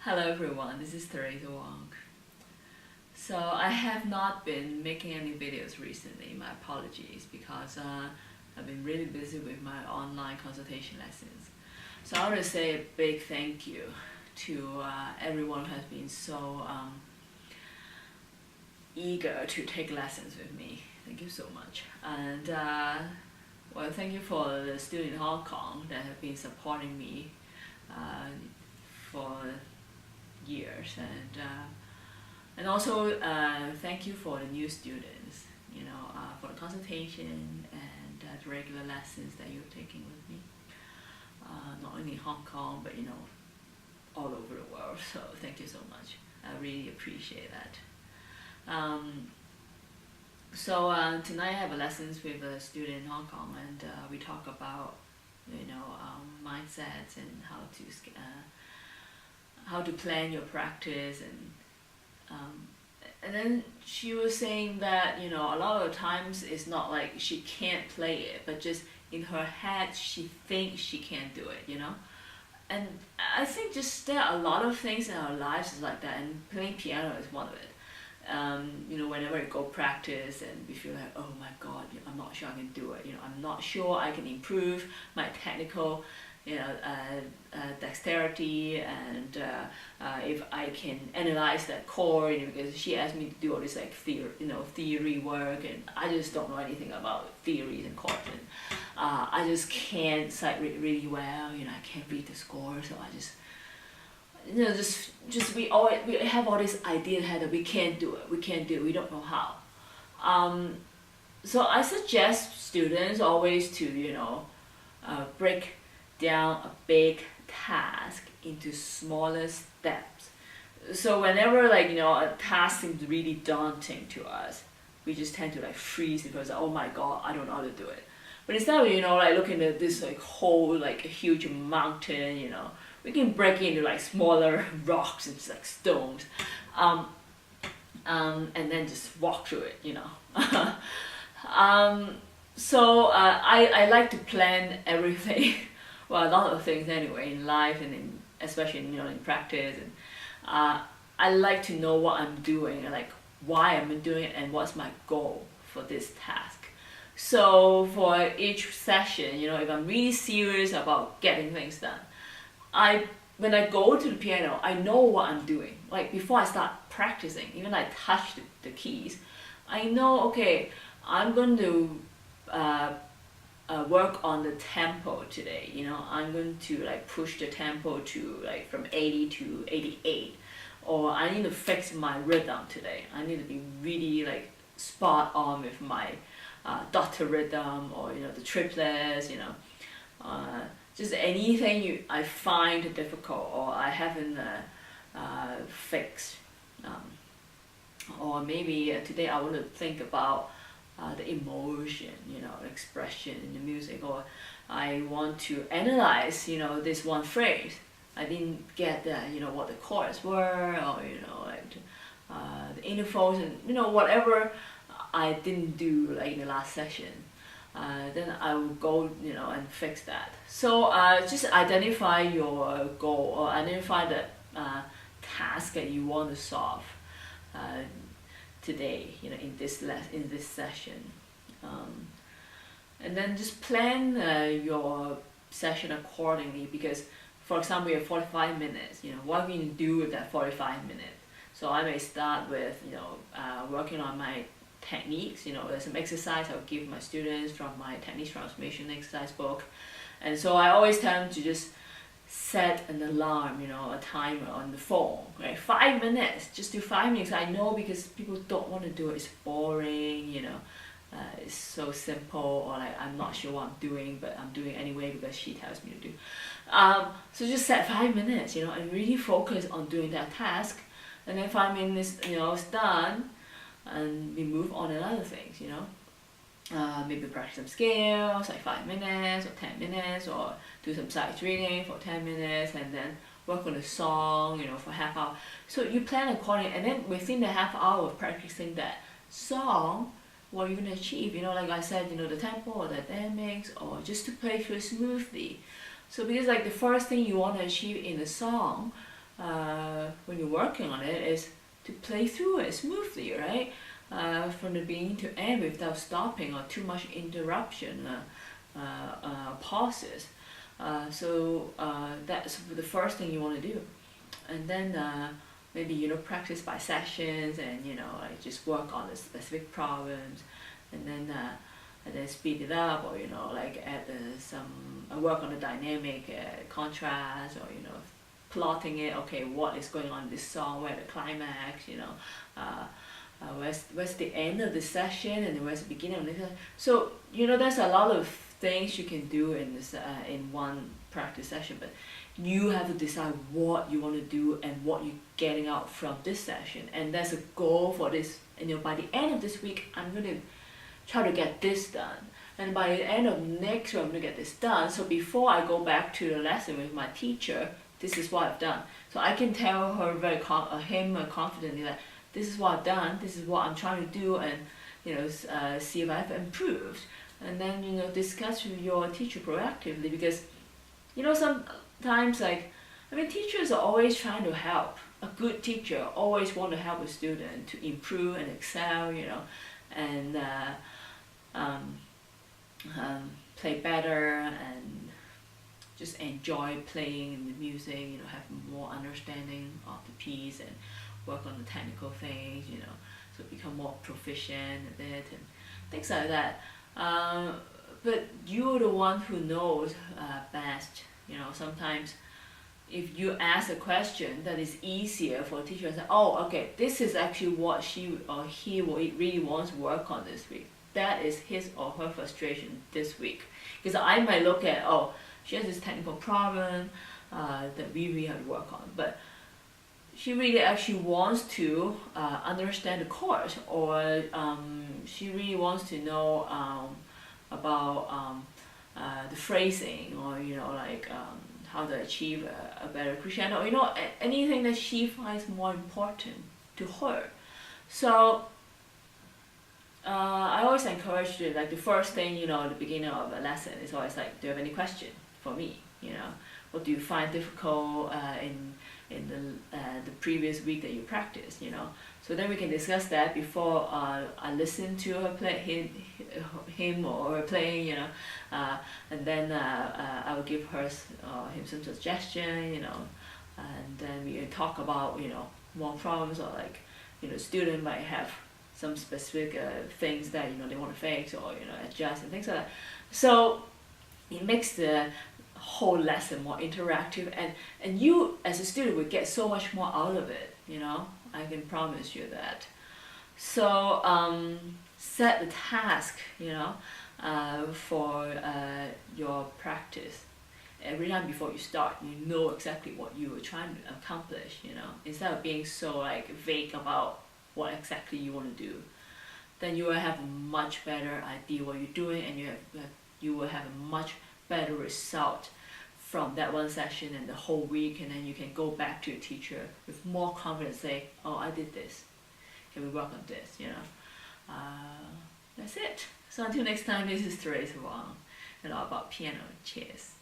Hello everyone, this is Teresa Wong. So I have not been making any videos recently, my apologies, because I've been really busy with my online consultation lessons. So I want to say a big thank you to everyone who has been so eager to take lessons with me. Thank you so much. And well, thank you for the students in Hong Kong that have been supporting me for years, and also thank you for the new students, for the consultation and the regular lessons that you're taking with me, not only in Hong Kong but all over the world. So thank you so much. I really appreciate that. So tonight I have lessons with a student in Hong Kong, and we talk about mindsets and how to plan your practice, and then she was saying that a lot of times it's not like she can't play it, but just in her head she thinks she can't do it. And I think just there are a lot of things in our lives is like that, and playing piano is one of it. Whenever I go practice and we feel like, oh my god, I'm not sure I can do it, I'm not sure I can improve my technical dexterity, and if I can analyze that chord, because she asked me to do all this like theory work, and I just don't know anything about theories and chords, and I just can't sight read really well, I can't read the score, so I just we have all this idea in head that we can't do it, we don't know how. So I suggest students always to break down a big task into smaller steps. So whenever a task seems really daunting to us, we just tend to freeze because, oh my god, I don't know how to do it. But instead of looking at this whole a huge mountain, we can break it into smaller rocks and stones, and then just walk through it. So I like to plan everything. Well, a lot of things anyway in life, and especially in practice, and I like to know what I'm doing, and why I'm doing it, and what's my goal for this task. So for each session, if I'm really serious about getting things done, when I go to the piano, I know what I'm doing. Before I start practicing, even I touch the keys, I know, okay, I'm going to work on the tempo today. I'm going to push the tempo to from 80 to 88, or I need to fix my rhythm today. I need to be really spot on with my dotted rhythm, or the triplets. Just anything I find difficult or I haven't fixed, or maybe today I want to think about the emotion, expression in the music, or I want to analyze, this one phrase. I didn't get what the chords were, or the intervals, and whatever I didn't do in the last session. Then I will go, and fix that. So just identify your goal, or identify the task that you want to solve today, in this session, and then just plan your session accordingly. Because, for example, you have 45 minutes. What are you going to do with that 45 minutes? So I may start with working on my techniques. There's some exercise I'll give my students from my techniques transformation exercise book, and so I always tell them to just set an alarm, a timer on the phone, 5 minutes, just do 5 minutes. I know, because people don't want to do it, it's boring, it's so simple, or I'm not sure what I'm doing, but I'm doing it anyway because she tells me to do. So just set 5 minutes, and really focus on doing that task, and then 5 minutes, it's done, and we move on to other things. Maybe practice some scales, 5 minutes or 10 minutes, or do some sight reading for 10 minutes, and then work on a song, for half hour. So you plan accordingly, and then within the half hour of practicing that song, what you're going to achieve, like I said, the tempo or the dynamics, or just to play through smoothly. So because the first thing you want to achieve in a song when you're working on it is to play through it smoothly, right? From the beginning to end without stopping or too much interruption, pauses. So that's the first thing you want to do. And then maybe, practice by sessions and, like just work on the specific problems, and then speed it up, or, like add some work on the dynamic contrast, or, plotting it. Okay, what is going on in this song? Where the climax? Where's the end of the session, and then where's the beginning of the session? So there's a lot of things you can do in this in one practice session, but you have to decide what you want to do and what you're getting out from this session, and there's a goal for this. And by the end of this week, I'm going to try to get this done, and by the end of next week, I'm going to get this done. So before I go back to the lesson with my teacher, this is what I've done. So I can tell her him confidently that this is what I've done, this is what I'm trying to do, and see if I've improved. And then discuss with your teacher proactively, because sometimes teachers are always trying to help. A good teacher always want to help a student to improve and excel, and play better, and just enjoy playing the music, have more understanding of the piece, and work on the technical things, so become more proficient at it and things like that. But you're the one who knows best. Sometimes if you ask a question that is easier for a teacher to say, oh, okay, this is actually what she or he really wants to work on this week. That is his or her frustration this week. Because I might look at, oh, she has this technical problem that we really have to work on, but she really actually wants to understand the course, or she really wants to know about the phrasing, or how to achieve a better crescendo, anything that she finds more important to her. So I always encourage you, like the first thing, at the beginning of a lesson is always like, do you have any question for me? What do you find difficult in the previous week that you practiced? So then we can discuss that before I listen to her play, him or her playing, and then I will give her him some suggestion, and then we can talk about more problems, or student might have some specific things that they want to fix, or adjust and things like that. So it makes the whole lesson more interactive, and you as a student would get so much more out of it. I can promise you that. So set the task, for your practice. Every time before you start, you know exactly what you were trying to accomplish. Instead of being so vague about what exactly you want to do, then you will have a much better idea what you're doing, and you will have a much better result from that one session and the whole week. And then you can go back to your teacher with more confidence, say, oh, I did this, can we work on this? That's it. So until next time, this is Teresa Wang, and all about piano. Cheers.